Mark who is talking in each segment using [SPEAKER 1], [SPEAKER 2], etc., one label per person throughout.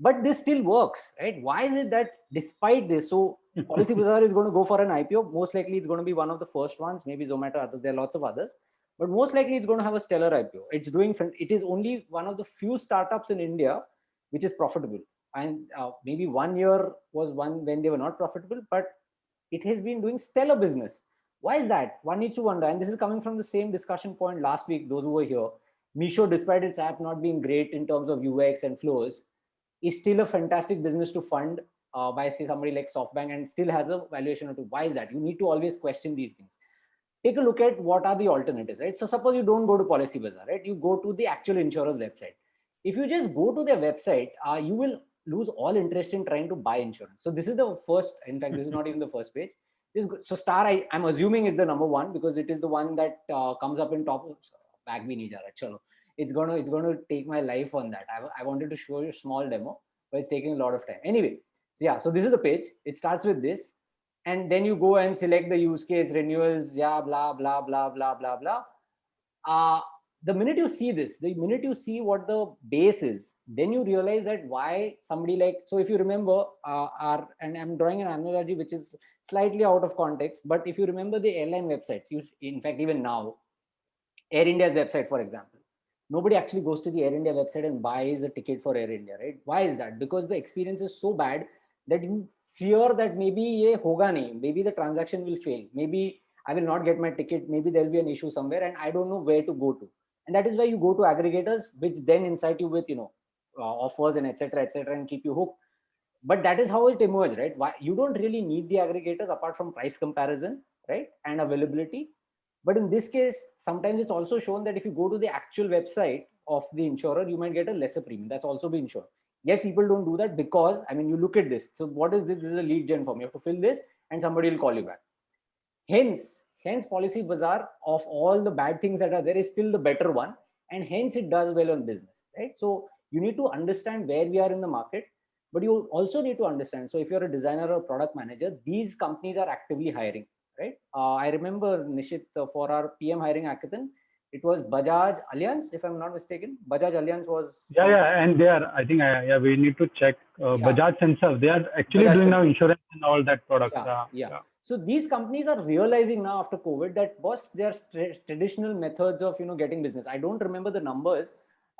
[SPEAKER 1] But this still works, right? Why is it that despite this, so Policy Bazaar is going to go for an IPO. Most likely it's going to be one of the first ones, maybe Zomato, others, there are lots of others, but most likely it's going to have a stellar IPO. It is only one of the few startups in India which is profitable. And maybe 1 year was one when they were not profitable, but it has been doing stellar business. Why is that? One needs to wonder. And this is coming from the same discussion point last week, those who were here. Meesho, despite its app not being great in terms of UX and flows, is still a fantastic business to fund by, say, somebody like SoftBank, and still has a valuation or two. Why is that? You need to always question these things. Take a look at what are the alternatives, right? So suppose you don't go to Policy Bazaar, right? You go to the actual insurer's website. If you just go to their website, you will lose all interest in trying to buy insurance. So this is the first, in fact, this is not even the first page. So Star, I'm assuming, is the number one because it is the one that comes up in top. Bag bhi nahi ja raha, chalo. It's going to take my life on that. I wanted to show you a small demo, but it's taking a lot of time. Anyway, so yeah, so this is the page. It starts with this, and then you go and select the use case, renewals, yeah, blah blah blah blah blah blah. The minute you see this, the minute you see what the base is, then you realize that why somebody like, so if you remember, and I'm drawing an analogy which is slightly out of context, but if you remember the airline websites, in fact, even now, Air India's website, for example, nobody actually goes to the Air India website and buys a ticket for Air India, right? Why is that? Because the experience is so bad that you fear that maybe ye hoga nahi, maybe the transaction will fail, maybe I will not get my ticket, maybe there'll be an issue somewhere, and I don't know where to go to. And that is why you go to aggregators, which then incite you with, offers and etc., and keep you hooked. But that is how it emerged, right? Why you don't really need the aggregators apart from price comparison, right, and availability. But in this case, sometimes it's also shown that if you go to the actual website of the insurer, you might get a lesser premium. That's also been shown. Yet people don't do that because, I mean, you look at this. So what is this? This is a lead gen form. You have to fill this and somebody will call you back. Hence Policy Bazaar, of all the bad things that are there, is still the better one. And hence it does well on business, right? So you need to understand where we are in the market, but you also need to understand. So if you're a designer or product manager, these companies are actively hiring, right? I remember, Nishit, for our PM hiring hackathon, it was Bajaj Allianz, if I'm not mistaken. Bajaj Allianz was
[SPEAKER 2] Yeah,
[SPEAKER 1] one.
[SPEAKER 2] yeah, and they are. I think, yeah, we need to check
[SPEAKER 1] Yeah,
[SPEAKER 2] Bajaj Finserv. They are actually
[SPEAKER 1] Bajaj
[SPEAKER 2] doing now
[SPEAKER 1] Finserv.
[SPEAKER 2] insurance and all that products.
[SPEAKER 1] Yeah, yeah.
[SPEAKER 2] Yeah.
[SPEAKER 1] So these companies are realizing now after COVID that, boss, their traditional methods of getting business. I don't remember the numbers,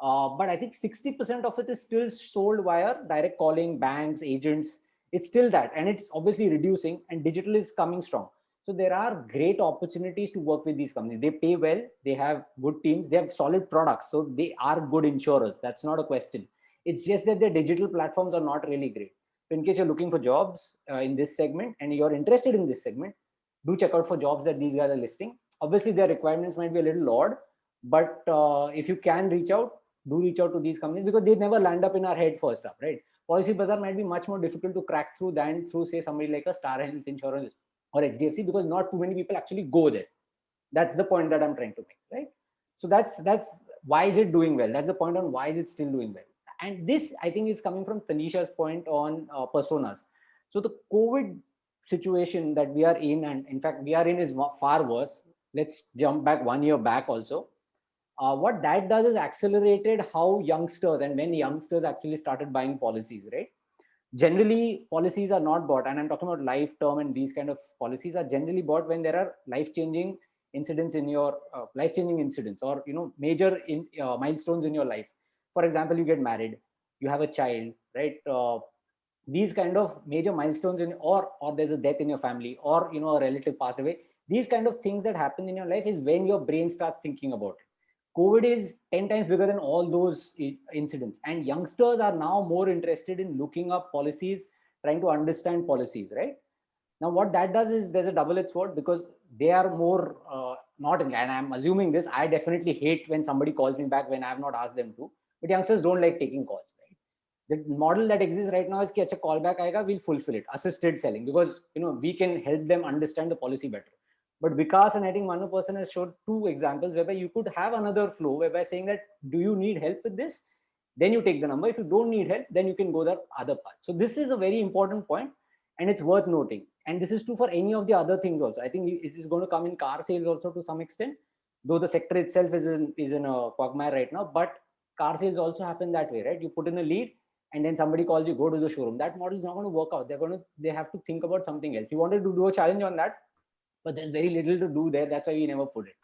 [SPEAKER 1] but I think 60% of it is still sold via direct calling, banks, agents. It's still that, and it's obviously reducing. And digital is coming strong. So there are great opportunities to work with these companies. They pay well. They have good teams. They have solid products. So they are good insurers. That's not a question. It's just that their digital platforms are not really great. So in case you're looking for jobs in this segment and you're interested in this segment, do check out for jobs that these guys are listing. Obviously, their requirements might be a little odd, but if you can reach out, do reach out to these companies because they never land up in our head first up, right? Policy Bazaar might be much more difficult to crack through than through, say, somebody like a Star Health Insurance or HDFC, because not too many people actually go there. That's the point that I'm trying to make, right? So that's why is it doing well? That's the point on why is it still doing well. And this, I think, is coming from Tanisha's point on personas. So the COVID situation that we are in, and in fact we are in, is far worse. Let's jump back 1 year back also. What that does is accelerated how youngsters, and when youngsters actually started buying policies, right? Generally policies are not bought, and I'm talking about life, term, and these kind of policies are generally bought when there are life-changing incidents in your life-changing incidents, or major milestones in your life. For example, you get married, you have a child, right? These kind of major milestones in, or there's a death in your family, or a relative passed away. These kind of things that happen in your life is when your brain starts thinking about it. COVID is 10 times bigger than all those incidents. And youngsters are now more interested in looking up policies, trying to understand policies, right? Now, what that does is there's a double-edged sword, because they are more not in, and I'm assuming this, I definitely hate when somebody calls me back when I have not asked them to, but youngsters don't like taking calls, right? The model that exists right now is कि अच्छा call back आएगा, we'll fulfill it, assisted selling, because we can help them understand the policy better. But Vikas and I think Manu person has showed two examples whereby you could have another flow whereby saying that, do you need help with this? Then you take the number. If you don't need help, then you can go the other path. So this is a very important point, and it's worth noting. And this is true for any of the other things also. I think it is going to come in car sales also to some extent, though the sector itself is in a quagmire right now. But car sales also happen that way, right? You put in a lead, and then somebody calls you, go to the showroom. That model is not going to work out. They have to think about something else. We wanted to do a challenge on that, but there's very little to do there. That's why we never put it.